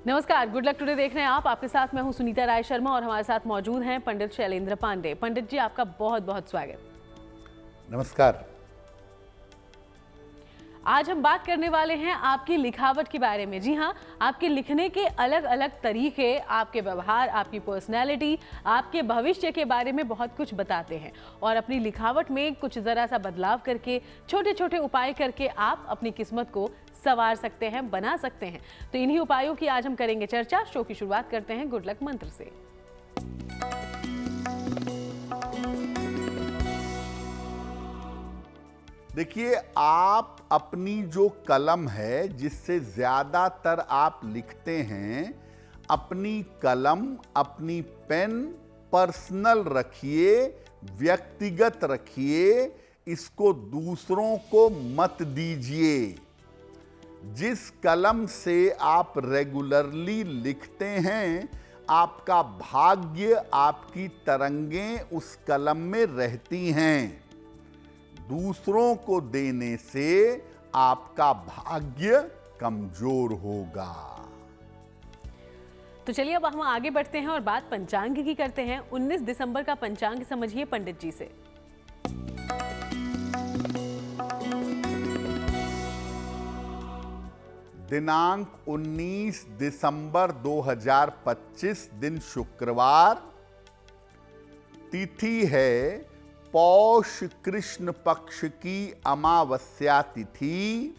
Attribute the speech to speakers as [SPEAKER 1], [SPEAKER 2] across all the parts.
[SPEAKER 1] नमस्कार, good luck today देख रहे हैं आप। आपके साथ मैं हूं सुनीता राय शर्मा और हमारे साथ मौजूद हैं पंडित शैलेंद्र पांडे। पंडित जी, आपका बहुत बहुत स्वागत।
[SPEAKER 2] नमस्कार।
[SPEAKER 1] आज हम बात करने वाले हैं आपकी लिखावट के बारे में। जी हाँ, आपके लिखने के अलग अलग तरीके, आपके व्यवहार, आपकी पर्सनैलिटी, आपके भविष्य के बारे में बहुत कुछ बताते हैं और अपनी लिखावट में कुछ ज़रा सा बदलाव करके, छोटे छोटे उपाय करके आप अपनी किस्मत को संवार सकते हैं, बना सकते हैं। तो इन्हीं उपायों की आज हम करेंगे चर्चा। शो की शुरुआत करते हैं गुड लक मंत्र से।
[SPEAKER 2] देखिए, आप अपनी जो कलम है जिससे ज्यादातर आप लिखते हैं, अपनी कलम, अपनी पेन पर्सनल रखिए, व्यक्तिगत रखिए, इसको दूसरों को मत दीजिए। जिस कलम से आप रेगुलरली लिखते हैं, आपका भाग्य, आपकी तरंगें उस कलम में रहती हैं। दूसरों को देने से आपका भाग्य कमजोर होगा।
[SPEAKER 1] तो चलिए अब हम आगे बढ़ते हैं और बात पंचांग की करते हैं। 19 दिसंबर का पंचांग समझिए पंडित जी से।
[SPEAKER 2] दिनांक 19 दिसंबर 2025, दिन शुक्रवार, तिथि है पौष कृष्ण पक्ष की अमावस्या तिथि,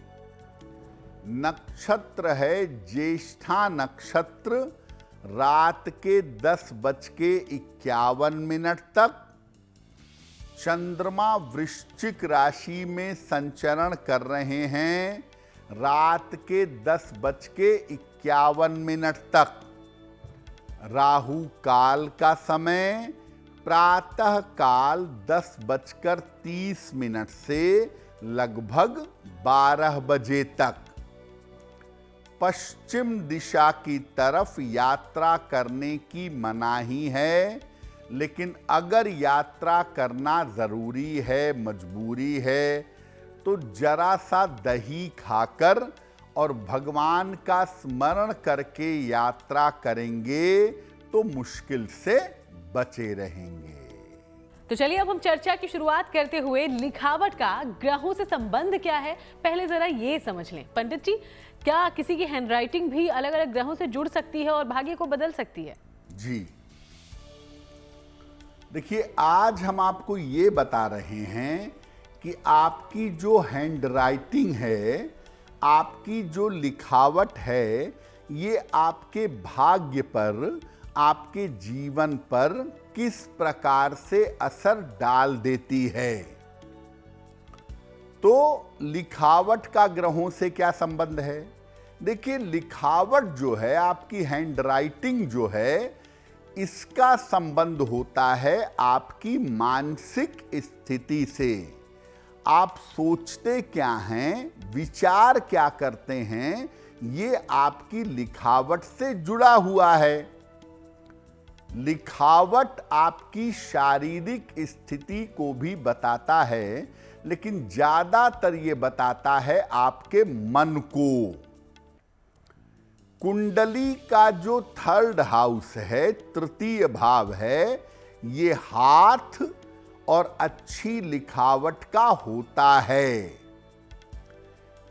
[SPEAKER 2] नक्षत्र है ज्येष्ठा नक्षत्र, रात के 10:51 तक। चंद्रमा वृश्चिक राशि में संचरण कर रहे हैं रात के 10:51 तक। राहु काल का समय प्रातः काल 10:30 से लगभग 12 बजे तक। पश्चिम दिशा की तरफ यात्रा करने की मनाही है, लेकिन अगर यात्रा करना जरूरी है, मजबूरी है, तो जरा सा दही खाकर और भगवान का स्मरण करके यात्रा करेंगे तो मुश्किल से बचे रहेंगे।
[SPEAKER 1] तो चलिए अब हम चर्चा की शुरुआत करते हुए लिखावट का ग्रहों से संबंध क्या है, पहले जरा ये समझ लें। पंडित जी, क्या किसी की हैंडराइटिंग भी अलग अलग ग्रहों से जुड़ सकती है और भाग्य को बदल सकती है?
[SPEAKER 2] जी, देखिए, आज हम आपको ये बता रहे हैं कि आपकी जो हैंडराइटिंग है, आपकी जो लिखावट है, ये आपके भाग्य पर, आपके जीवन पर किस प्रकार से असर डाल देती है। तो लिखावट का ग्रहों से क्या संबंध है? देखिए, लिखावट जो है, आपकी हैंडराइटिंग जो है, इसका संबंध होता है आपकी मानसिक स्थिति से। आप सोचते क्या हैं, विचार क्या करते हैं, ये आपकी लिखावट से जुड़ा हुआ है। लिखावट आपकी शारीरिक स्थिति को भी बताता है, लेकिन ज्यादातर ये बताता है आपके मन को। कुंडली का जो 3rd हाउस है, तृतीय भाव है, ये हाथ और अच्छी लिखावट का होता है।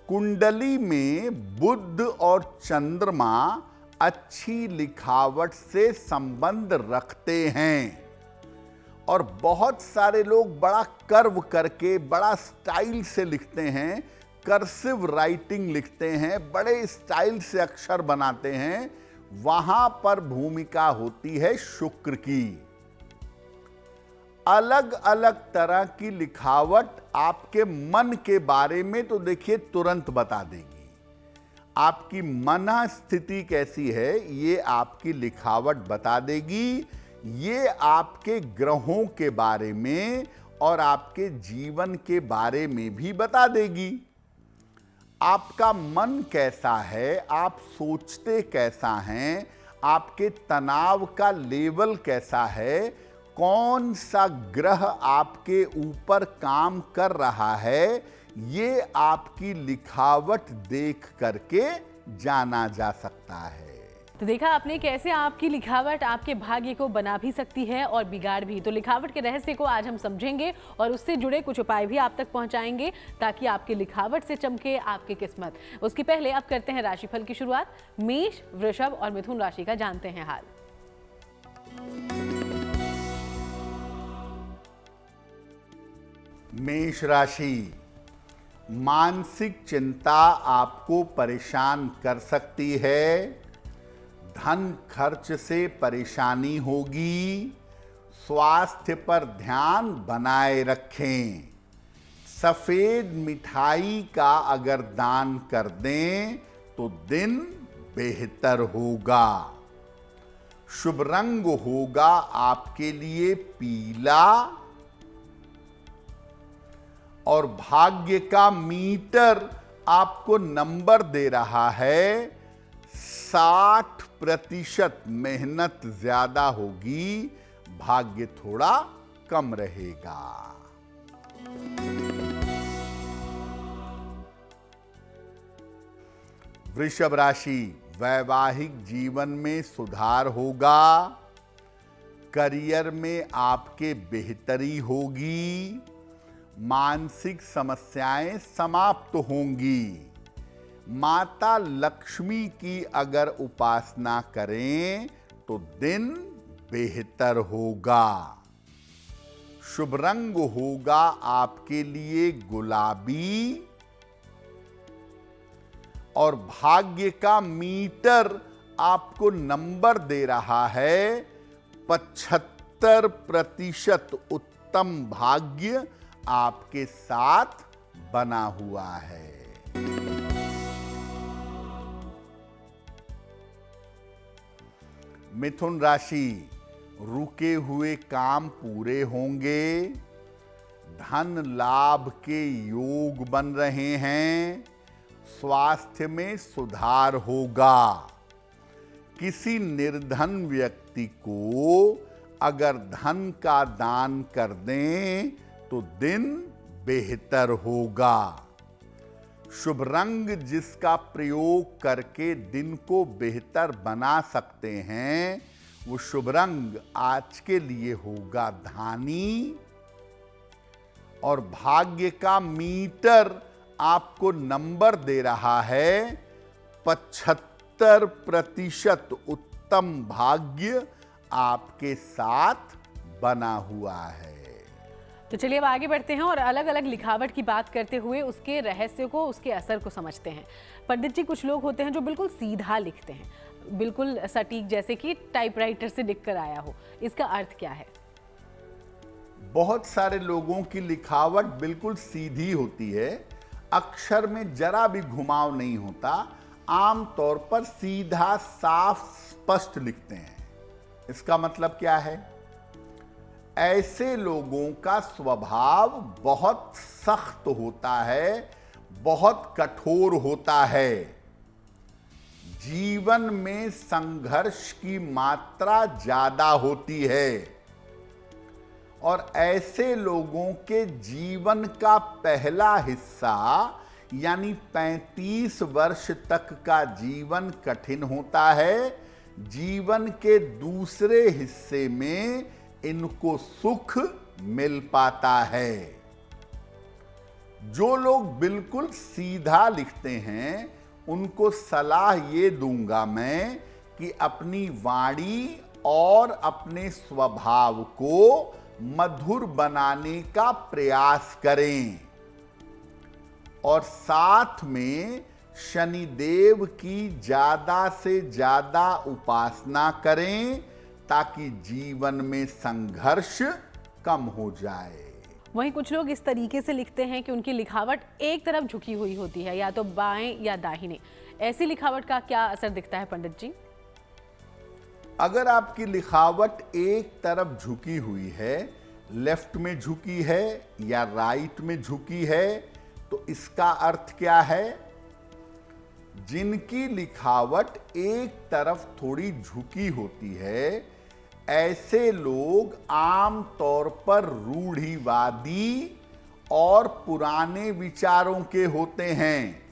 [SPEAKER 2] कुंडली में बुध और चंद्रमा अच्छी लिखावट से संबंध रखते हैं और बहुत सारे लोग बड़ा कर्व करके, बड़ा स्टाइल से लिखते हैं, कर्सिव राइटिंग लिखते हैं, बड़े स्टाइल से अक्षर बनाते हैं। वहां पर भूमिका होती है शुक्र की। अलग अलग तरह की लिखावट आपके मन के बारे में तो देखिए तुरंत बता देगी। आपकी मन स्थिति कैसी है, ये आपकी लिखावट बता देगी। ये आपके ग्रहों के बारे में और आपके जीवन के बारे में भी बता देगी। आपका मन कैसा है, आप सोचते कैसा हैं, आपके तनाव का लेवल कैसा है, कौन सा ग्रह आपके ऊपर काम कर रहा है, ये आपकी लिखावट देख करके जाना जा सकता है।
[SPEAKER 1] तो देखा आपने कैसे आपकी लिखावट आपके भाग्य को बना भी सकती है और बिगाड़ भी। तो लिखावट के रहस्य को आज हम समझेंगे और उससे जुड़े कुछ उपाय भी आप तक पहुंचाएंगे ताकि आपकी लिखावट से चमके आपकी किस्मत। उसके पहले अब करते हैं राशिफल की शुरुआत। मेष, वृषभ और मिथुन राशि का जानते हैं हाल।
[SPEAKER 2] मेष राशि, मानसिक चिंता आपको परेशान कर सकती है। धन खर्च से परेशानी होगी। स्वास्थ्य पर ध्यान बनाए रखें। सफेद मिठाई का अगर दान कर दें तो दिन बेहतर होगा। शुभ रंग होगा आपके लिए पीला और भाग्य का मीटर आपको नंबर दे रहा है 60% मेहनत ज्यादा होगी, भाग्य थोड़ा कम रहेगा। वृषभ राशि, वैवाहिक जीवन में सुधार होगा। करियर में आपके बेहतरी होगी। मानसिक समस्याएं समाप्त होंगी। माता लक्ष्मी की अगर उपासना करें तो दिन बेहतर होगा। शुभ रंग होगा आपके लिए गुलाबी और भाग्य का मीटर आपको नंबर दे रहा है 75% उत्तम भाग्य आपके साथ बना हुआ है। मिथुन राशि, रुके हुए काम पूरे होंगे। धन लाभ के योग बन रहे हैं। स्वास्थ्य में सुधार होगा। किसी निर्धन व्यक्ति को अगर धन का दान कर दें तो दिन बेहतर होगा। शुभ रंग जिसका प्रयोग करके दिन को बेहतर बना सकते हैं वो शुभ रंग आज के लिए होगा धानी और भाग्य का मीटर आपको नंबर दे रहा है 75% उत्तम भाग्य आपके साथ बना हुआ है।
[SPEAKER 1] तो चलिए अब आगे बढ़ते हैं और अलग अलग लिखावट की बात करते हुए उसके रहस्य को, उसके असर को समझते हैं। पंडित जी, कुछ लोग होते हैं जो बिल्कुल सीधा लिखते हैं, बिल्कुल सटीक, जैसे कि टाइपराइटर से लिखकर आया हो। इसका अर्थ क्या है?
[SPEAKER 2] बहुत सारे लोगों की लिखावट बिल्कुल सीधी होती है। अक्षर में जरा भी घुमाव नहीं होता। आमतौर पर सीधा, साफ, स्पष्ट लिखते हैं। इसका मतलब क्या है? ऐसे लोगों का स्वभाव बहुत सख्त होता है, बहुत कठोर होता है। जीवन में संघर्ष की मात्रा ज्यादा होती है और ऐसे लोगों के जीवन का पहला हिस्सा यानी 35 वर्ष तक का जीवन कठिन होता है। जीवन के दूसरे हिस्से में इनको सुख मिल पाता है। जो लोग बिल्कुल सीधा लिखते हैं उनको सलाह ये दूंगा मैं कि अपनी वाणी और अपने स्वभाव को मधुर बनाने का प्रयास करें और साथ में शनिदेव की ज्यादा से ज्यादा उपासना करें ताकि जीवन में संघर्ष कम हो जाए।
[SPEAKER 1] वहीं कुछ लोग इस तरीके से लिखते हैं कि उनकी लिखावट एक तरफ झुकी हुई होती है, या तो बाएं या दाहिने। ऐसी लिखावट का क्या असर दिखता है पंडित जी?
[SPEAKER 2] अगर आपकी लिखावट एक तरफ झुकी हुई है, लेफ्ट में झुकी है या राइट में झुकी है, तो इसका अर्थ क्या है? जिनकी लिखावट एक तरफ थोड़ी झुकी होती है, ऐसे लोग आम तौर पर रूढ़िवादी और पुराने विचारों के होते हैं।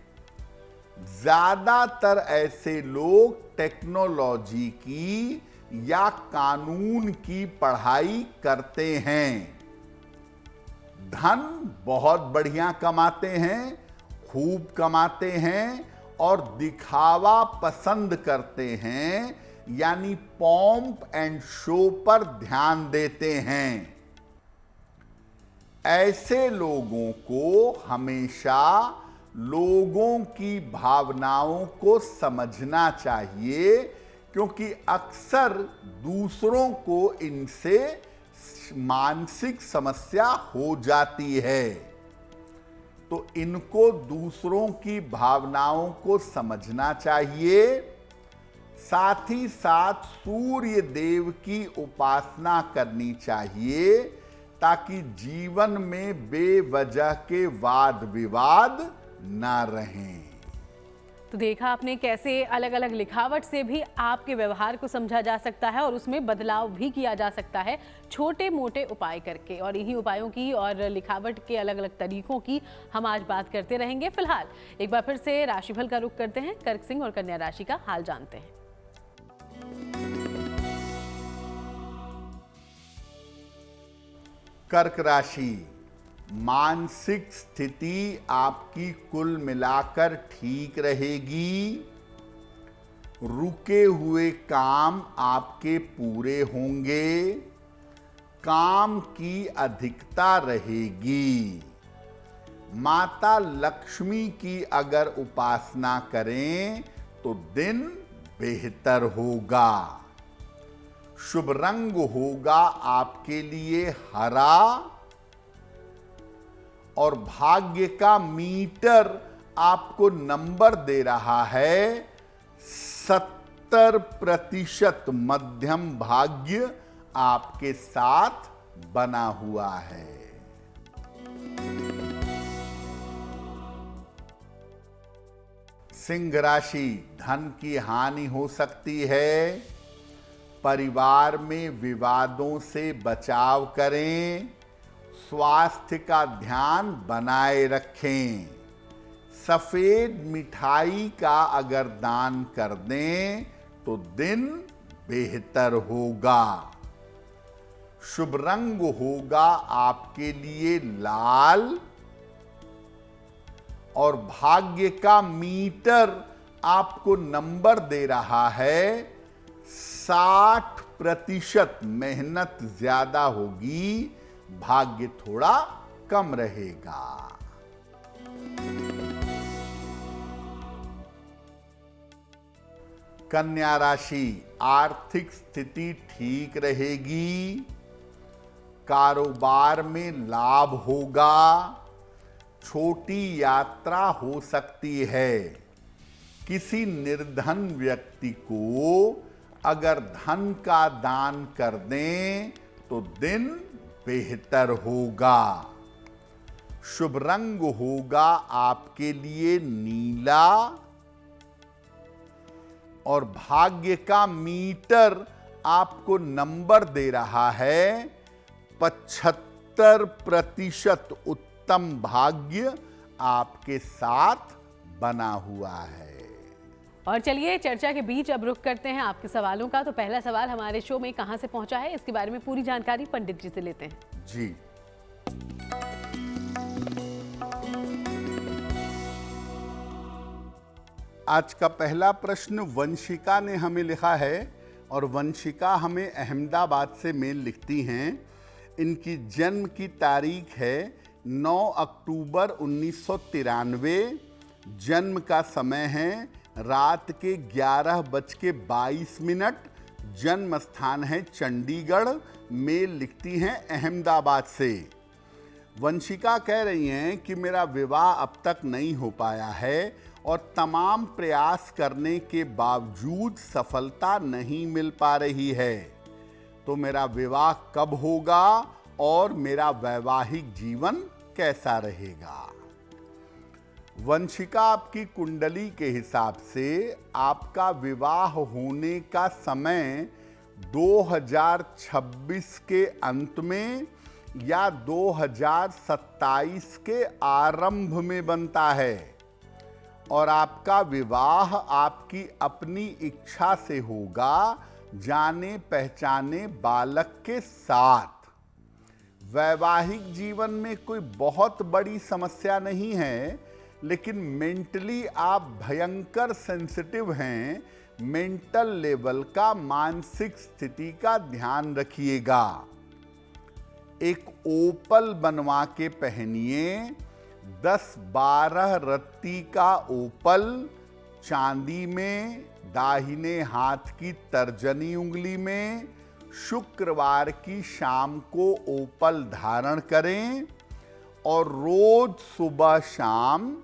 [SPEAKER 2] ज्यादातर ऐसे लोग टेक्नोलॉजी की या कानून की पढ़ाई करते हैं, धन बहुत बढ़िया कमाते हैं, खूब कमाते हैं और दिखावा पसंद करते हैं, यानी पॉम्प एंड शो पर ध्यान देते हैं। ऐसे लोगों को हमेशा लोगों की भावनाओं को समझना चाहिए, क्योंकि अक्सर दूसरों को इनसे मानसिक समस्या हो जाती है। तो इनको दूसरों की भावनाओं को समझना चाहिए। साथ ही साथ सूर्य देव की उपासना करनी चाहिए, ताकि जीवन में बेवजह के वाद विवाद ना रहें।
[SPEAKER 1] तो देखा आपने कैसे अलग अलग लिखावट से भी आपके व्यवहार को समझा जा सकता है और उसमें बदलाव भी किया जा सकता है छोटे मोटे उपाय करके। और इन्हीं उपायों की और लिखावट के अलग अलग तरीकों की हम आज बात करते रहेंगे। फिलहाल एक बार फिर से राशिफल का रुख करते हैं। कर्क सिंह और कन्या राशि का हाल जानते हैं।
[SPEAKER 2] कर्क राशि, मानसिक स्थिति आपकी कुल मिलाकर ठीक रहेगी। रुके हुए काम आपके पूरे होंगे। काम की अधिकता रहेगी। माता लक्ष्मी की अगर उपासना करें तो दिन बेहतर होगा। शुभ रंग होगा आपके लिए हरा और भाग्य का मीटर आपको नंबर दे रहा है 70% मध्यम भाग्य आपके साथ बना हुआ है। सिंह राशि, धन की हानि हो सकती है। परिवार में विवादों से बचाव करें। स्वास्थ्य का ध्यान बनाए रखें। सफेद मिठाई का अगर दान कर दें तो दिन बेहतर होगा। शुभ रंग होगा आपके लिए लाल और भाग्य का मीटर आपको नंबर दे रहा है 60%। मेहनत ज्यादा होगी, भाग्य थोड़ा कम रहेगा। कन्या राशि, आर्थिक स्थिति ठीक रहेगी। कारोबार में लाभ होगा। छोटी यात्रा हो सकती है। किसी निर्धन व्यक्ति को अगर धन का दान कर दें तो दिन बेहतर होगा। शुभ रंग होगा आपके लिए नीला और भाग्य का मीटर आपको नंबर दे रहा है 75%। उत्तम भाग्य आपके साथ बना हुआ है।
[SPEAKER 1] और चलिए चर्चा के बीच अब रुख करते हैं आपके सवालों का। तो पहला सवाल हमारे शो में कहां से पहुंचा है, इसके बारे में पूरी जानकारी पंडित जी से लेते हैं।
[SPEAKER 2] जी, आज का पहला प्रश्न वंशिका ने हमें लिखा है और वंशिका हमें अहमदाबाद से मेल लिखती हैं। इनकी जन्म की तारीख है 9 अक्टूबर 1993। जन्म का समय है रात के 11:22। जन्म स्थान है चंडीगढ़। मेल लिखती हैं अहमदाबाद से। वंशिका कह रही हैं कि मेरा विवाह अब तक नहीं हो पाया है और तमाम प्रयास करने के बावजूद सफलता नहीं मिल पा रही है। तो मेरा विवाह कब होगा और मेरा वैवाहिक जीवन कैसा रहेगा? वंशिका, आपकी कुंडली के हिसाब से आपका विवाह होने का समय 2026 के अंत में या 2027 के आरंभ में बनता है। और आपका विवाह आपकी अपनी इच्छा से होगा, जाने पहचाने बालक के साथ। वैवाहिक जीवन में कोई बहुत बड़ी समस्या नहीं है, लेकिन मेंटली आप भयंकर सेंसिटिव हैं। मेंटल लेवल का, मानसिक स्थिति का ध्यान रखिएगा। एक ओपल बनवा के पहनिए, 10-12 रत्ती का ओपल, चांदी में, दाहिने हाथ की तर्जनी उंगली में। शुक्रवार की शाम को ओपल धारण करें और रोज सुबह शाम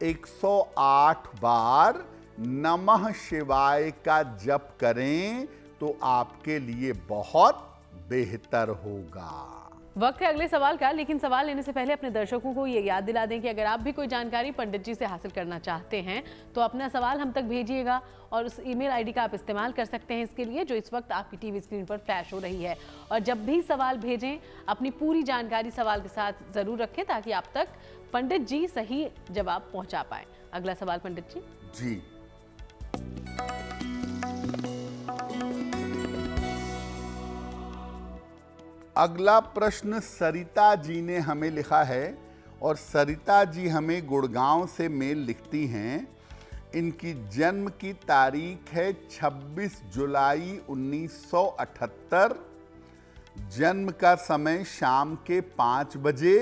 [SPEAKER 2] 108 बार नमः शिवाय का जप करें तो आपके लिए बहुत बेहतर होगा।
[SPEAKER 1] वक्त है अगले सवाल का, लेकिन सवाल लेने से पहले अपने दर्शकों को ये याद दिला दें कि अगर आप भी कोई जानकारी पंडित जी से हासिल करना चाहते हैं तो अपना सवाल हम तक भेजिएगा और उस ईमेल आईडी का आप इस्तेमाल कर सकते हैं इसके लिए, जो इस वक्त आपकी टीवी स्क्रीन पर फ्लैश हो रही है। और जब भी सवाल भेजें अपनी पूरी जानकारी सवाल के साथ जरूर रखें ताकि आप तक पंडित जी सही जवाब पहुंचा पाए। अगला सवाल पंडित जी।
[SPEAKER 2] जी, अगला प्रश्न सरिता जी ने हमें लिखा है और सरिता जी हमें गुड़गांव से मेल लिखती हैं। इनकी जन्म की तारीख है 26 जुलाई 1978। जन्म का समय शाम के 5 बजे।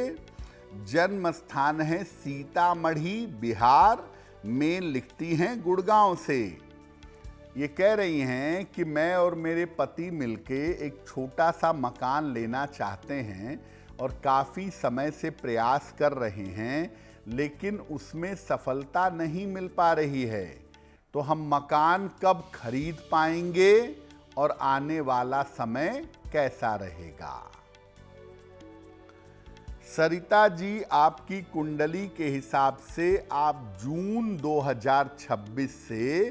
[SPEAKER 2] जन्म स्थान है सीतामढ़ी, बिहार। मेल लिखती हैं गुड़गांव से। ये कह रही हैं कि मैं और मेरे पति मिलके एक छोटा सा मकान लेना चाहते हैं और काफ़ी समय से प्रयास कर रहे हैं, लेकिन उसमें सफलता नहीं मिल पा रही है। तो हम मकान कब खरीद पाएंगे और आने वाला समय कैसा रहेगा? सरिता जी, आपकी कुंडली के हिसाब से आप जून 2026 से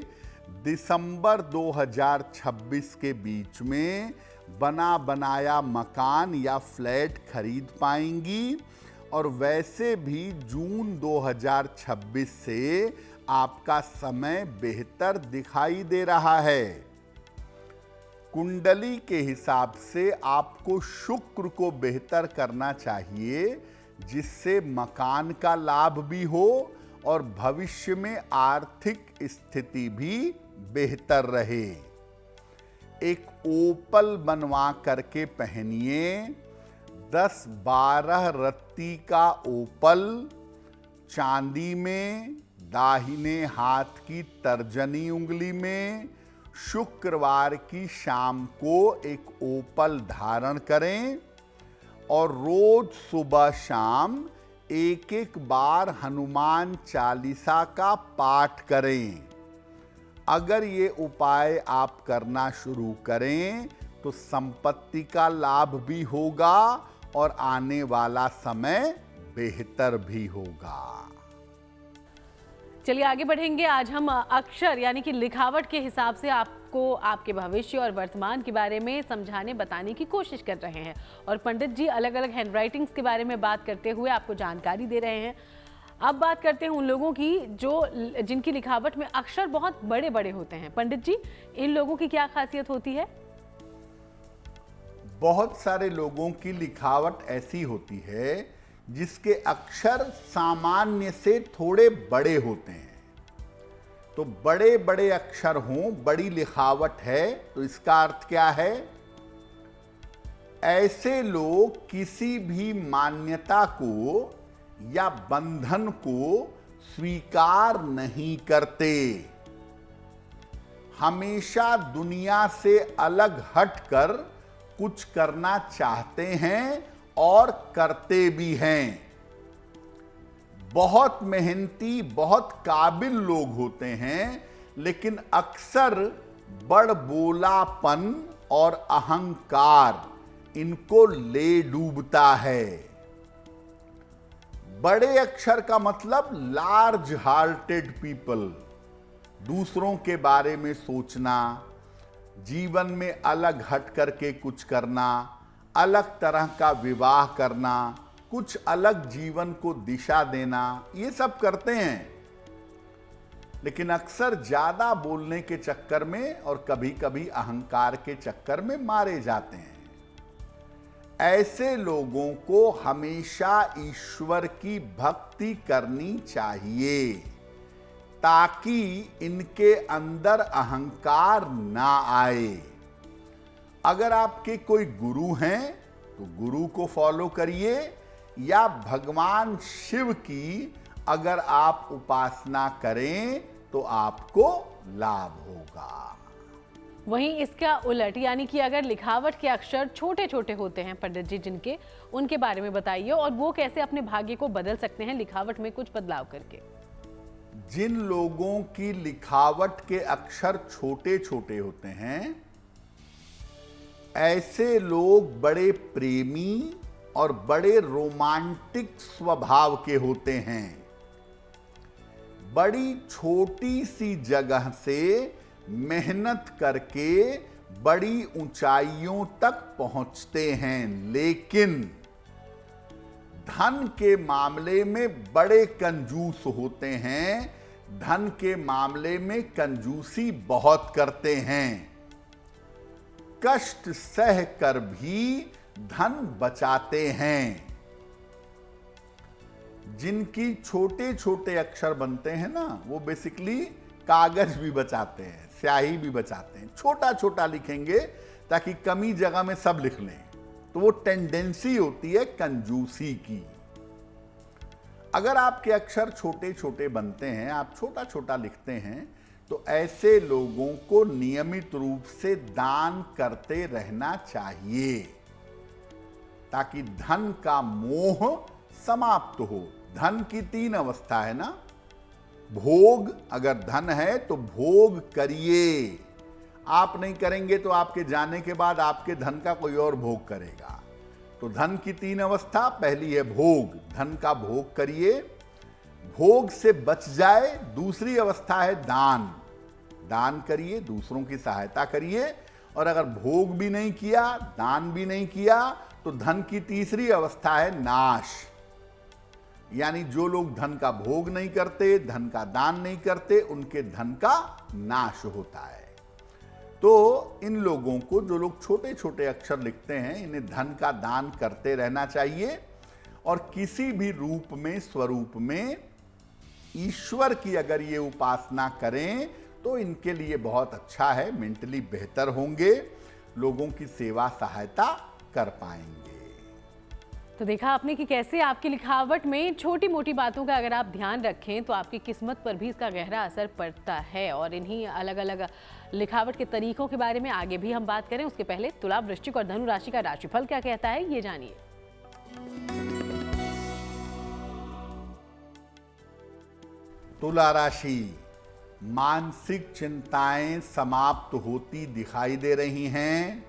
[SPEAKER 2] दिसंबर 2026 के बीच में बना बनाया मकान या फ्लैट खरीद पाएंगी। और वैसे भी जून 2026 से आपका समय बेहतर दिखाई दे रहा है। कुंडली के हिसाब से आपको शुक्र को बेहतर करना चाहिए, जिससे मकान का लाभ भी हो और भविष्य में आर्थिक स्थिति भी बेहतर रहे। एक ओपल बनवा करके पहनिए, 10-12 रत्ती का ओपल, चांदी में, दाहिने हाथ की तर्जनी उंगली में। शुक्रवार की शाम को एक ओपल धारण करें और रोज सुबह शाम एक बार हनुमान चालीसा का पाठ करें। अगर ये उपाय आप करना शुरू करें तो संपत्ति का लाभ भी होगा और आने वाला समय बेहतर भी होगा।
[SPEAKER 1] चलिए आगे बढ़ेंगे। आज हम अक्षर यानी कि लिखावट के हिसाब से आपको आपके भविष्य और वर्तमान के बारे में समझाने बताने की कोशिश कर रहे हैं और पंडित जी अलग अलग हैंडराइटिंग्स के बारे में बात करते हुए आपको जानकारी दे रहे हैं। अब बात करते हैं उन लोगों की जिनकी लिखावट में अक्षर बहुत बड़े बड़े होते हैं। पंडित जी, इन लोगों की क्या खासियत होती है?
[SPEAKER 2] बहुत सारे लोगों की लिखावट ऐसी होती है जिसके अक्षर सामान्य से थोड़े बड़े होते हैं। तो बड़े बड़े अक्षर हों, बड़ी लिखावट है, तो इसका अर्थ क्या है? ऐसे लोग किसी भी मान्यता को या बंधन को स्वीकार नहीं करते। हमेशा दुनिया से अलग हटकर कुछ करना चाहते हैं और करते भी हैं। बहुत मेहनती, बहुत काबिल लोग होते हैं, लेकिन अक्सर बड़बोलापन और अहंकार इनको ले डूबता है। बड़े अक्षर का मतलब लार्ज हार्टेड पीपल, दूसरों के बारे में सोचना, जीवन में अलग हट करके कुछ करना, अलग तरह का विवाह करना, कुछ अलग जीवन को दिशा देना, ये सब करते हैं। लेकिन अक्सर ज्यादा बोलने के चक्कर में और कभी कभी अहंकार के चक्कर में मारे जाते हैं। ऐसे लोगों को हमेशा ईश्वर की भक्ति करनी चाहिए ताकि इनके अंदर अहंकार ना आए। अगर आपके कोई गुरु हैं तो गुरु को फॉलो करिए, या भगवान शिव की अगर आप उपासना करें तो आपको लाभ होगा।
[SPEAKER 1] वहीं इसका उलट, यानी कि अगर लिखावट के अक्षर छोटे छोटे होते हैं पंडित जी जिनके, उनके बारे में बताइए, और वो कैसे अपने भाग्य को बदल सकते हैं लिखावट में कुछ बदलाव करके।
[SPEAKER 2] जिन लोगों की लिखावट के अक्षर छोटे छोटे होते हैं, ऐसे लोग बड़े प्रेमी और बड़े रोमांटिक स्वभाव के होते हैं। बड़ी छोटी सी जगह से मेहनत करके बड़ी ऊंचाइयों तक पहुंचते हैं, लेकिन धन के मामले में बड़े कंजूस होते हैं। धन के मामले में कंजूसी बहुत करते हैं। कष्ट सह कर भी धन बचाते हैं। जिनकी छोटे छोटे अक्षर बनते हैं ना, वो बेसिकली कागज भी बचाते हैं, स्याही भी बचाते हैं। छोटा छोटा लिखेंगे ताकि कमी जगह में सब लिख लें, तो वो टेंडेंसी होती है कंजूसी की। अगर आपके अक्षर छोटे छोटे बनते हैं, आप छोटा छोटा लिखते हैं, तो ऐसे लोगों को नियमित रूप से दान करते रहना चाहिए ताकि धन का मोह समाप्त हो। धन की 3 अवस्था है ना। भोग, अगर धन है तो भोग करिए। आप नहीं करेंगे तो आपके जाने के बाद आपके धन का कोई और भोग करेगा। तो धन की 3 अवस्था, पहली है भोग, धन का भोग करिए। भोग से बच जाए, दूसरी अवस्था है दान। दान करिए, दूसरों की सहायता करिए। और अगर भोग भी नहीं किया, दान भी नहीं किया, तो धन की तीसरी अवस्था है नाश। यानी जो लोग धन का भोग नहीं करते, धन का दान नहीं करते, उनके धन का नाश होता है। तो इन लोगों को, जो लोग छोटे छोटे अक्षर लिखते हैं, इन्हें धन का दान करते रहना चाहिए। और किसी भी रूप में, स्वरूप में ईश्वर की अगर ये उपासना करें तो इनके लिए बहुत अच्छा है। मेंटली बेहतर होंगे, लोगों की सेवा सहायता कर पाएंगे।
[SPEAKER 1] तो देखा आपने कि कैसे आपकी लिखावट में छोटी मोटी बातों का अगर आप ध्यान रखें तो आपकी किस्मत पर भी इसका गहरा असर पड़ता है। और इन्हीं अलग अलग लिखावट के तरीकों के बारे में आगे भी हम बात करें, उसके पहले तुला, वृश्चिक और धनु राशि का राशिफल क्या कहता है, ये जानिए।
[SPEAKER 2] तुला राशि, मानसिक चिंताएं समाप्त होती दिखाई दे रही हैं।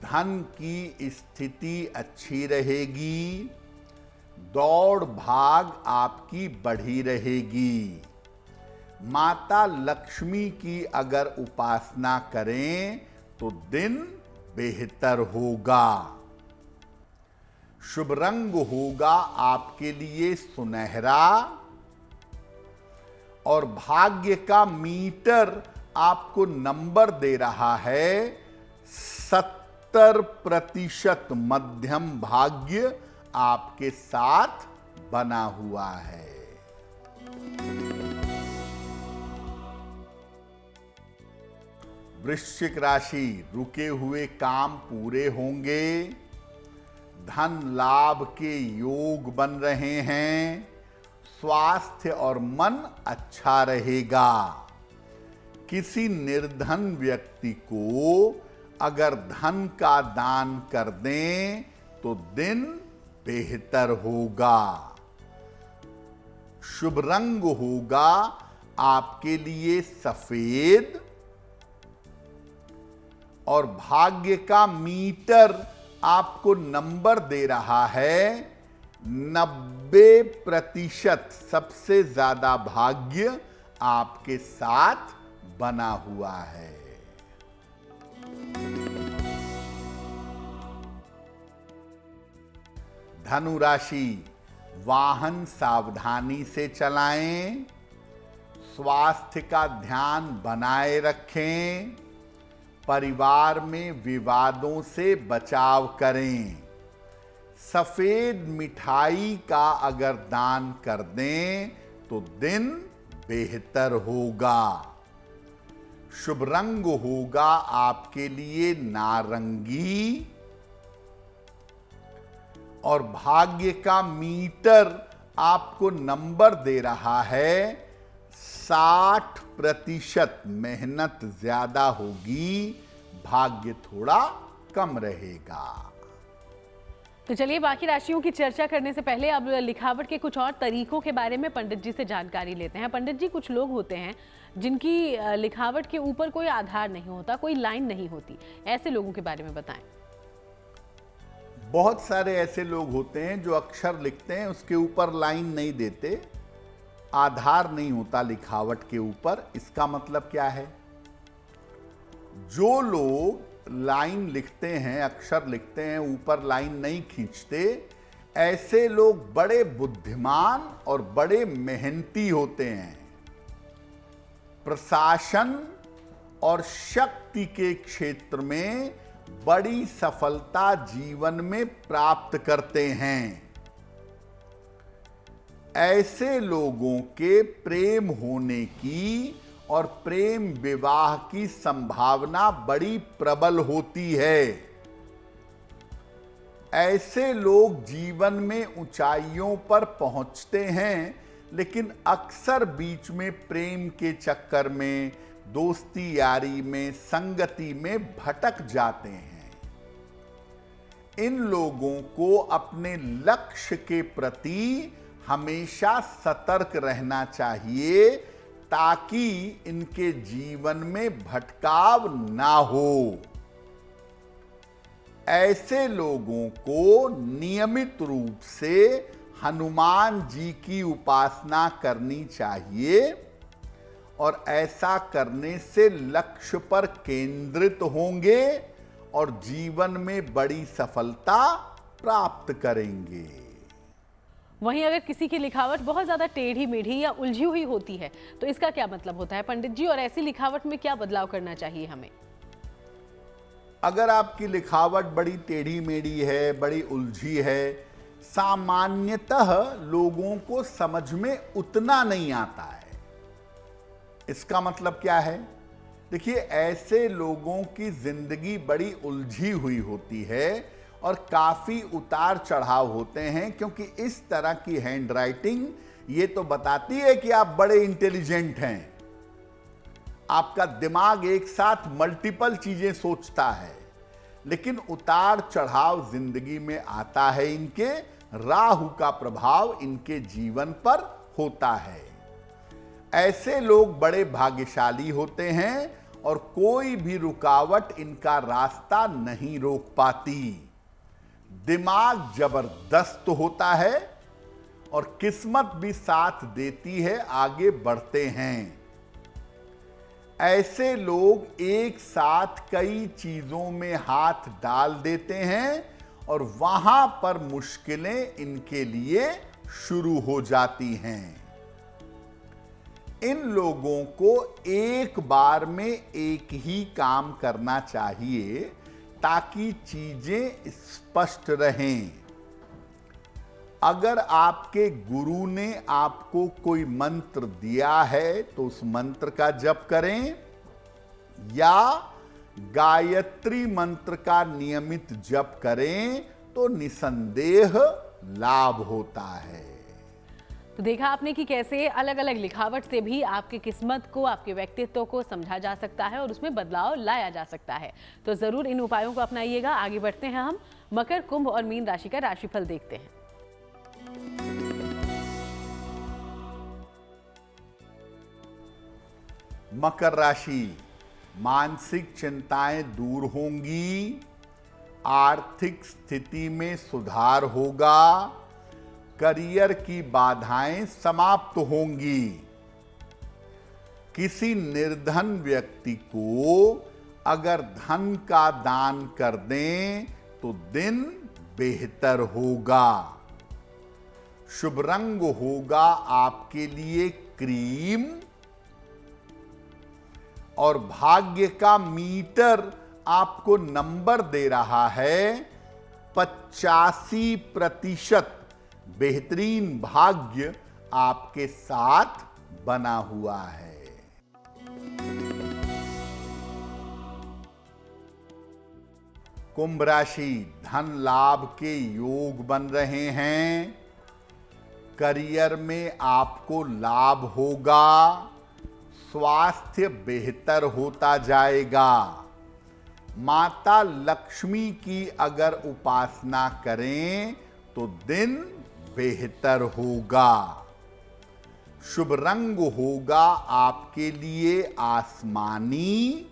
[SPEAKER 2] धन की स्थिति अच्छी रहेगी। दौड़ भाग आपकी बढ़ी रहेगी। माता लक्ष्मी की अगर उपासना करें तो दिन बेहतर होगा। शुभ रंग होगा आपके लिए सुनहरा। और भाग्य का मीटर आपको नंबर दे रहा है 70% मध्यम भाग्य आपके साथ बना हुआ है। वृश्चिक राशि, रुके हुए काम पूरे होंगे। धन लाभ के योग बन रहे हैं। स्वास्थ्य और मन अच्छा रहेगा। किसी निर्धन व्यक्ति को अगर धन का दान कर दें तो दिन बेहतर होगा। शुभ रंग होगा आपके लिए सफेद। और भाग्य का मीटर आपको नंबर दे रहा है 90%। सबसे ज्यादा भाग्य आपके साथ बना हुआ है। धनु राशि, वाहन सावधानी से चलाएं। स्वास्थ्य का ध्यान बनाए रखें, परिवार में विवादों से बचाव करें। सफेद मिठाई का अगर दान कर दें तो दिन बेहतर होगा। शुभ रंग होगा आपके लिए नारंगी और भाग्य का मीटर आपको नंबर दे रहा है 60%। मेहनत ज्यादा होगी, भाग्य थोड़ा कम रहेगा।
[SPEAKER 1] तो चलिए बाकी राशियों की चर्चा करने से पहले अब लिखावट के कुछ और तरीकों के बारे में पंडित जी से जानकारी लेते हैं। पंडित जी, कुछ लोग होते हैं जिनकी लिखावट के ऊपर कोई आधार नहीं होता, कोई लाइन नहीं होती, ऐसे लोगों के बारे में बताएं।
[SPEAKER 2] बहुत सारे ऐसे लोग होते हैं जो अक्षर लिखते हैं, उसके ऊपर लाइन नहीं देते, आधार नहीं होता लिखावट के ऊपर। इसका मतलब क्या है? जो लोग लाइन लिखते हैं, अक्षर लिखते हैं, ऊपर लाइन नहीं खींचते, ऐसे लोग बड़े बुद्धिमान और बड़े मेहनती होते हैं। प्रशासन और शक्ति के क्षेत्र में बड़ी सफलता जीवन में प्राप्त करते हैं। ऐसे लोगों के प्रेम होने की और प्रेम विवाह की संभावना बड़ी प्रबल होती है। ऐसे लोग जीवन में ऊंचाइयों पर पहुंचते हैं, लेकिन अक्सर बीच में प्रेम के चक्कर में, दोस्ती यारी में, संगति में भटक जाते हैं। इन लोगों को अपने लक्ष्य के प्रति हमेशा सतर्क रहना चाहिए ताकि इनके जीवन में भटकाव ना हो। ऐसे लोगों को नियमित रूप से हनुमान जी की उपासना करनी चाहिए और ऐसा करने से लक्ष्य पर केंद्रित होंगे और जीवन में बड़ी सफलता प्राप्त करेंगे।
[SPEAKER 1] वहीं अगर किसी की लिखावट बहुत ज्यादा टेढ़ी मेढ़ी या उलझी हुई होती है तो इसका क्या मतलब होता है पंडित जी, और ऐसी लिखावट में क्या बदलाव करना चाहिए हमें?
[SPEAKER 2] अगर आपकी लिखावट बड़ी टेढ़ी मेढ़ी है, बड़ी उलझी है, सामान्यतः लोगों को समझ में उतना नहीं आता है। इसका मतलब क्या है? देखिए, ऐसे लोगों की जिंदगी बड़ी उलझी हुई होती है और काफी उतार चढ़ाव होते हैं, क्योंकि इस तरह की हैंडराइटिंग ये तो बताती है कि आप बड़े इंटेलिजेंट हैं। आपका दिमाग एक साथ मल्टीपल चीजें सोचता है, लेकिन उतार चढ़ाव जिंदगी में आता है। इनके राहु का प्रभाव इनके जीवन पर होता है। ऐसे लोग बड़े भाग्यशाली होते हैं और कोई भी रुकावट इनका रास्ता नहीं रोक पाती। दिमाग जबरदस्त होता है और किस्मत भी साथ देती है, आगे बढ़ते हैं। ऐसे लोग एक साथ कई चीजों में हाथ डाल देते हैं और वहां पर मुश्किलें इनके लिए शुरू हो जाती हैं। इन लोगों को एक बार में एक ही काम करना चाहिए ताकि चीजें स्पष्ट रहें। अगर आपके गुरु ने आपको कोई मंत्र दिया है तो उस मंत्र का जप करें या गायत्री मंत्र का नियमित जप करें तो निसंदेह लाभ होता है।
[SPEAKER 1] तो देखा आपने कि कैसे अलग अलग लिखावट से भी आपकी किस्मत को, आपके व्यक्तित्व को समझा जा सकता है और उसमें बदलाव लाया जा सकता है। तो जरूर इन उपायों को अपनाइएगा। आगे बढ़ते हैं, हम मकर, कुंभ और मीन राशि का राशिफल देखते हैं।
[SPEAKER 2] मकर राशि, मानसिक चिंताएं दूर होंगी, आर्थिक स्थिति में सुधार होगा, करियर की बाधाएं समाप्त होंगी। किसी निर्धन व्यक्ति को अगर धन का दान कर दें तो दिन बेहतर होगा। शुभ रंग होगा आपके लिए क्रीम और भाग्य का मीटर आपको नंबर दे रहा है 85%। बेहतरीन भाग्य आपके साथ बना हुआ है। कुंभ राशि, धन लाभ के योग बन रहे हैं। करियर में आपको लाभ होगा। स्वास्थ्य बेहतर होता जाएगा। माता लक्ष्मी की अगर उपासना करें तो दिन बेहतर होगा। शुभ रंग होगा आपके लिए आसमानी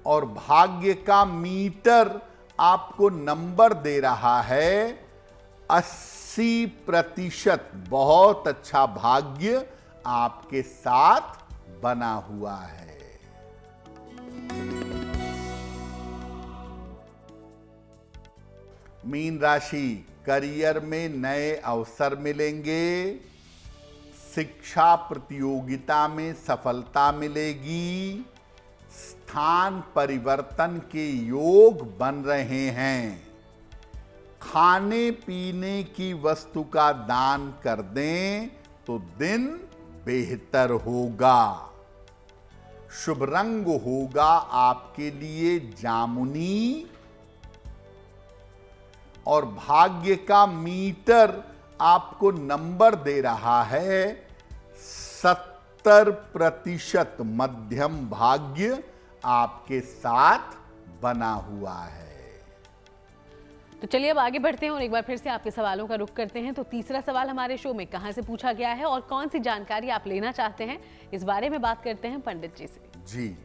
[SPEAKER 2] और भाग्य का मीटर आपको नंबर दे रहा है 80%। बहुत अच्छा भाग्य आपके साथ बना हुआ है। मीन राशि, करियर में नए अवसर मिलेंगे। शिक्षा प्रतियोगिता में सफलता मिलेगी। स्थान परिवर्तन के योग बन रहे हैं। खाने पीने की वस्तु का दान कर दें तो दिन बेहतर होगा। शुभ रंग होगा आपके लिए जामुनी और भाग्य का मीटर आपको नंबर दे रहा है 70%। मध्यम भाग्य आपके साथ बना हुआ है।
[SPEAKER 1] तो चलिए अब आगे बढ़ते हैं और एक बार फिर से आपके सवालों का रुख करते हैं। तो तीसरा सवाल हमारे शो में कहां से पूछा गया है और कौन सी जानकारी आप लेना चाहते हैं, इस बारे में बात करते हैं पंडित जी से।
[SPEAKER 2] जी,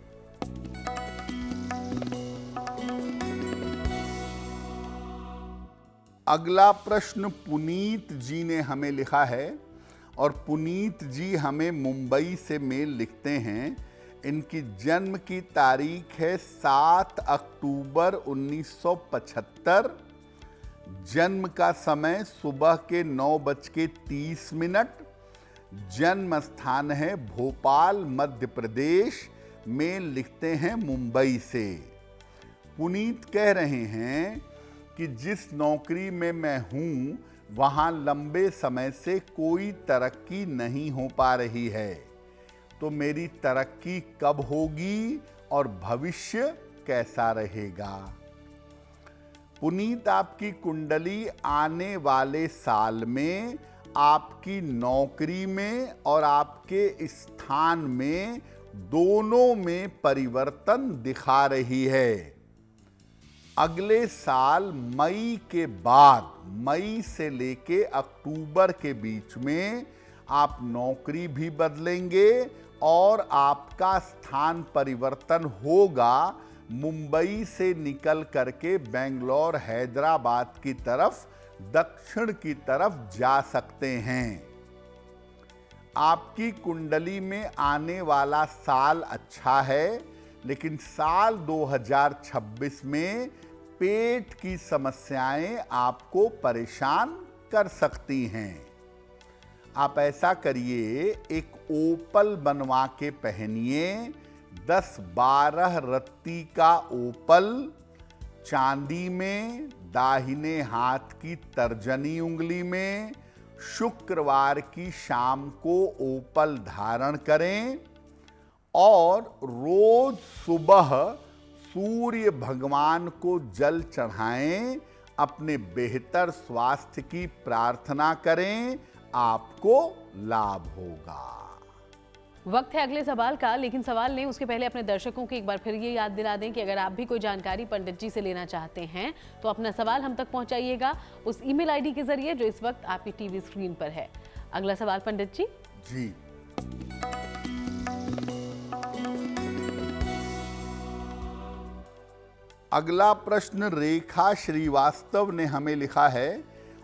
[SPEAKER 2] अगला प्रश्न पुनीत जी ने हमें लिखा है और पुनीत जी हमें मुंबई से मेल लिखते हैं। इनकी जन्म की तारीख है 7 अक्टूबर 1975। जन्म का समय सुबह के 9:30। जन्म स्थान है भोपाल, मध्य प्रदेश। मेल लिखते हैं मुंबई से। पुनीत कह रहे हैं कि जिस नौकरी में मैं हूं वहां लंबे समय से कोई तरक्की नहीं हो पा रही है, तो मेरी तरक्की कब होगी और भविष्य कैसा रहेगा। पुनीत, आपकी कुंडली आने वाले साल में आपकी नौकरी में और आपके स्थान में दोनों में परिवर्तन दिखा रही है। अगले साल मई के बाद, मई से लेके अक्टूबर के बीच में आप नौकरी भी बदलेंगे और आपका स्थान परिवर्तन होगा। मुंबई से निकल करके बेंगलोर, हैदराबाद की तरफ, दक्षिण की तरफ जा सकते हैं। आपकी कुंडली में आने वाला साल अच्छा है, लेकिन साल 2026 में पेट की समस्याएं आपको परेशान कर सकती हैं। आप ऐसा करिए, एक ओपल बनवा के पहनिए। 10-12 रत्ती का ओपल, चांदी में, दाहिने हाथ की तर्जनी उंगली में। शुक्रवार की शाम को ओपल धारण करें और रोज सुबह सूर्य भगवान को जल चढ़ाएं। अपने बेहतर स्वास्थ्य की प्रार्थना करें, आपको लाभ होगा।
[SPEAKER 1] वक्त है अगले सवाल का, लेकिन सवाल लें उसके पहले अपने दर्शकों को एक बार फिर ये याद दिला दें कि अगर आप भी कोई जानकारी पंडित जी से लेना चाहते हैं तो अपना सवाल हम तक पहुंचाइएगा उस ईमेल आईडी के जरिए जो इस वक्त आपकी टीवी स्क्रीन पर है। अगला सवाल पंडित जी।
[SPEAKER 2] जी, अगला प्रश्न रेखा श्रीवास्तव ने हमें लिखा है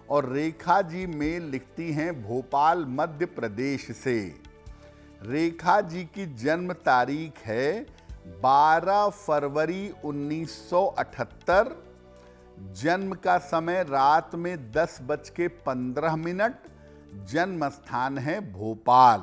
[SPEAKER 2] और रेखा जी मेल लिखती हैं भोपाल, मध्य प्रदेश से। रेखा जी की जन्म तारीख है 12 फरवरी 1978। जन्म का समय रात में 10:15। जन्म स्थान है भोपाल।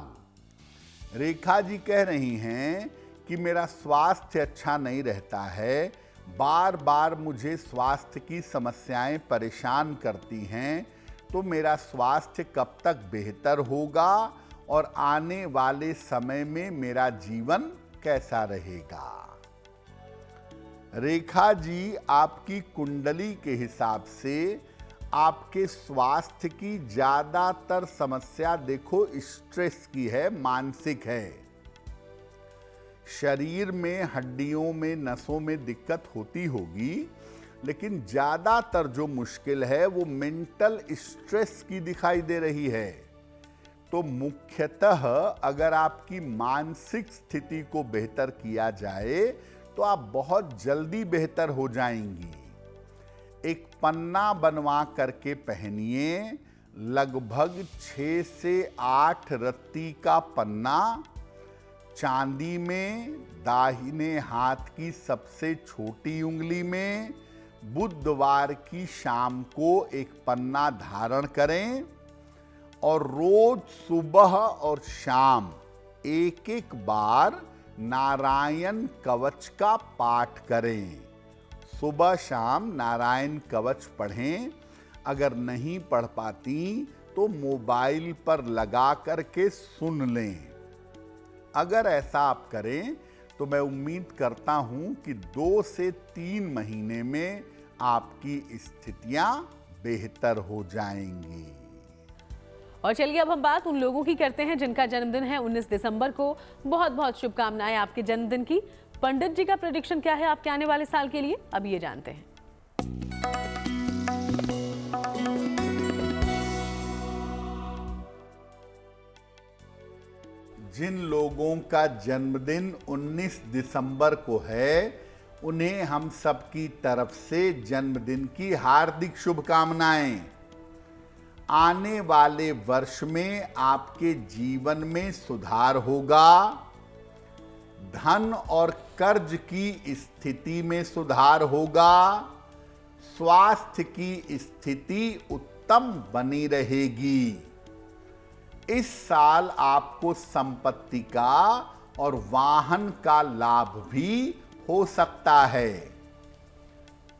[SPEAKER 2] रेखा जी कह रही हैं कि मेरा स्वास्थ्य अच्छा नहीं रहता है, बार बार मुझे स्वास्थ्य की समस्याएं परेशान करती हैं, तो मेरा स्वास्थ्य कब तक बेहतर होगा और आने वाले समय में मेरा जीवन कैसा रहेगा। रेखा जी, आपकी कुंडली के हिसाब से आपके स्वास्थ्य की ज्यादातर समस्या देखो स्ट्रेस की है, मानसिक है। शरीर में, हड्डियों में, नसों में दिक्कत होती होगी, लेकिन ज्यादातर जो मुश्किल है वो मेंटल स्ट्रेस की दिखाई दे रही है। तो मुख्यतः अगर आपकी मानसिक स्थिति को बेहतर किया जाए तो आप बहुत जल्दी बेहतर हो जाएंगी। एक पन्ना बनवा करके पहनिए, लगभग 6 से 8 रत्ती का पन्ना, चांदी में, दाहिने हाथ की सबसे छोटी उंगली में, बुधवार की शाम को एक पन्ना धारण करें और रोज सुबह और शाम एक एक बार नारायण कवच का पाठ करें। सुबह शाम नारायण कवच पढ़ें। अगर नहीं पढ़ पाती तो मोबाइल पर लगा करके सुन लें। अगर ऐसा आप करें तो मैं उम्मीद करता हूं कि 2 से 3 महीने में आपकी स्थितियां बेहतर हो जाएंगी।
[SPEAKER 1] और चलिए अब हम बात उन लोगों की करते हैं जिनका जन्मदिन है 19 दिसंबर को। बहुत बहुत शुभकामनाएं आपके जन्मदिन की। पंडित जी का प्रेडिक्शन क्या है आपके आने वाले साल के लिए, अब ये जानते हैं।
[SPEAKER 2] जिन लोगों का जन्मदिन 19 दिसंबर को है, उन्हें हम सबकी तरफ से जन्मदिन की हार्दिक शुभकामनाएं। आने वाले वर्ष में आपके जीवन में सुधार होगा। धन और कर्ज की स्थिति में सुधार होगा। स्वास्थ्य की स्थिति उत्तम बनी रहेगी। इस साल आपको संपत्ति का और वाहन का लाभ भी हो सकता है।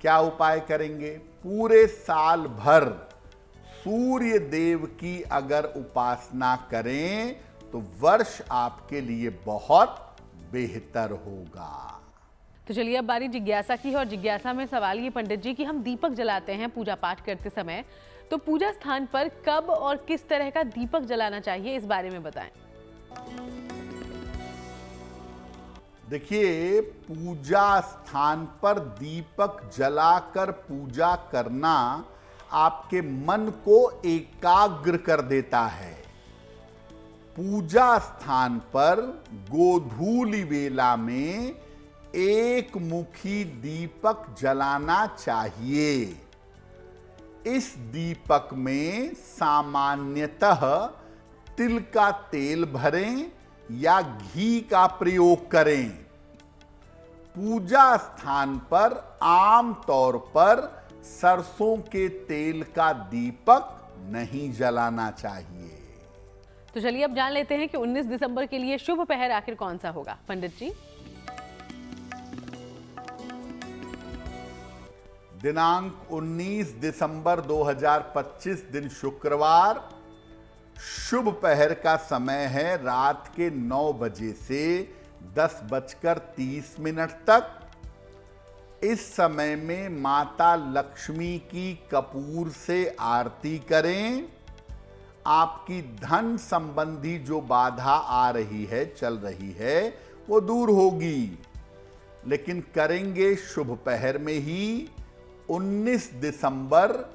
[SPEAKER 2] क्या उपाय करेंगे? पूरे साल भर सूर्य देव की अगर उपासना करें तो वर्ष आपके लिए बहुत बेहतर होगा।
[SPEAKER 1] तो चलिए अब बारी जिज्ञासा की है, और जिज्ञासा में सवाल ये पंडित जी कि हम दीपक जलाते हैं पूजा पाठ करते समय, तो पूजा स्थान पर कब और किस तरह का दीपक जलाना चाहिए, इस बारे में बताएं।
[SPEAKER 2] देखिए, पूजा स्थान पर दीपक जलाकर पूजा करना आपके मन को एकाग्र कर देता है। पूजा स्थान पर गोधूली वेला में एक मुखी दीपक जलाना चाहिए। इस दीपक में सामान्यतः तिल का तेल भरें या घी का प्रयोग करें। पूजा स्थान पर आम तौर पर सरसों के तेल का दीपक नहीं जलाना चाहिए।
[SPEAKER 1] तो चलिए अब जान लेते हैं कि 19 दिसंबर के लिए शुभ पहर आखिर कौन सा होगा पंडित जी।
[SPEAKER 2] दिनांक 19 दिसंबर 2025 दिन शुक्रवार। शुभ पहर का समय है रात के 9 बजे से 10:30 तक। इस समय में माता लक्ष्मी की कपूर से आरती करें। आपकी धन संबंधी जो बाधा आ रही है, चल रही है, वो दूर होगी। लेकिन करेंगे शुभ पहर में ही 19 दिसंबर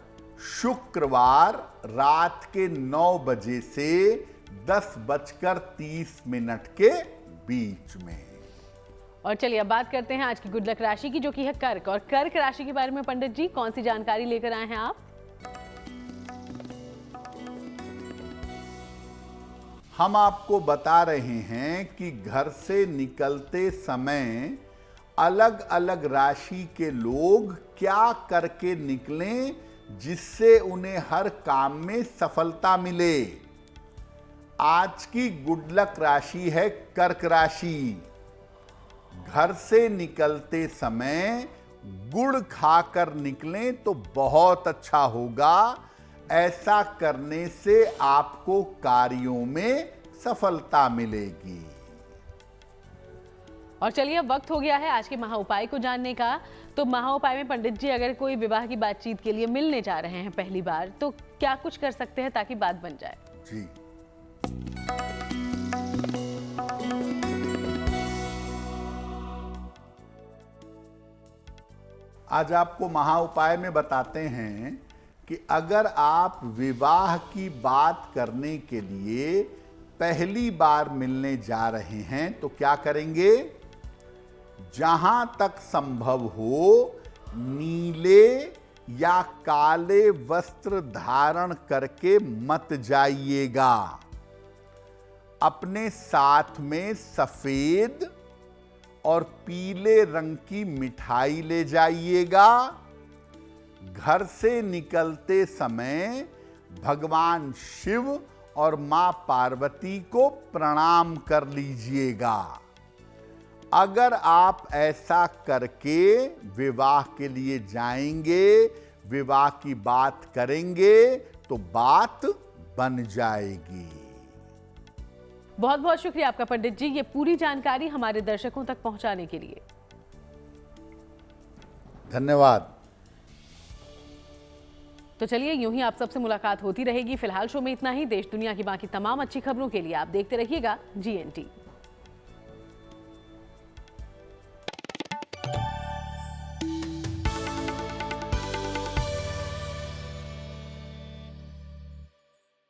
[SPEAKER 2] शुक्रवार रात के 9 बजे से 10:30 के बीच में।
[SPEAKER 1] और चलिए अब बात करते हैं आज की गुड लक राशि की, जो कि है कर्क। और कर्क राशि के बारे में पंडित जी कौन सी जानकारी लेकर आए हैं आप?
[SPEAKER 2] हम आपको बता रहे हैं कि घर से निकलते समय अलग अलग राशि के लोग क्या करके निकलें जिससे उन्हें हर काम में सफलता मिले। आज की गुड लक राशि है कर्क राशि। घर से निकलते समय गुड़ खाकर निकलें तो बहुत अच्छा होगा। ऐसा करने से आपको कार्यों में सफलता मिलेगी।
[SPEAKER 1] और चलिए अब वक्त हो गया है आज के महा उपाय को जानने का। तो महा उपाय में पंडित जी अगर कोई विवाह की बातचीत के लिए मिलने जा रहे हैं पहली बार, तो क्या कुछ कर सकते हैं ताकि बात बन जाए?
[SPEAKER 2] जी, आज आपको महा उपाय में बताते हैं कि अगर आप विवाह की बात करने के लिए पहली बार मिलने जा रहे हैं तो क्या करेंगे? जहां तक संभव हो नीले या काले वस्त्र धारण करके मत जाइएगा। अपने साथ में सफेद और पीले रंग की मिठाई ले जाइएगा। घर से निकलते समय भगवान शिव और मां पार्वती को प्रणाम कर लीजिएगा। अगर आप ऐसा करके विवाह के लिए जाएंगे, विवाह की बात करेंगे तो बात बन जाएगी।
[SPEAKER 1] बहुत बहुत शुक्रिया आपका पंडित जी, ये पूरी जानकारी हमारे दर्शकों तक पहुंचाने के लिए।
[SPEAKER 2] धन्यवाद।
[SPEAKER 1] तो चलिए यूं ही आप सबसे मुलाकात होती रहेगी। फिलहाल शो में इतना ही। देश दुनिया की बाकी तमाम अच्छी खबरों के लिए आप देखते रहिएगा GNT।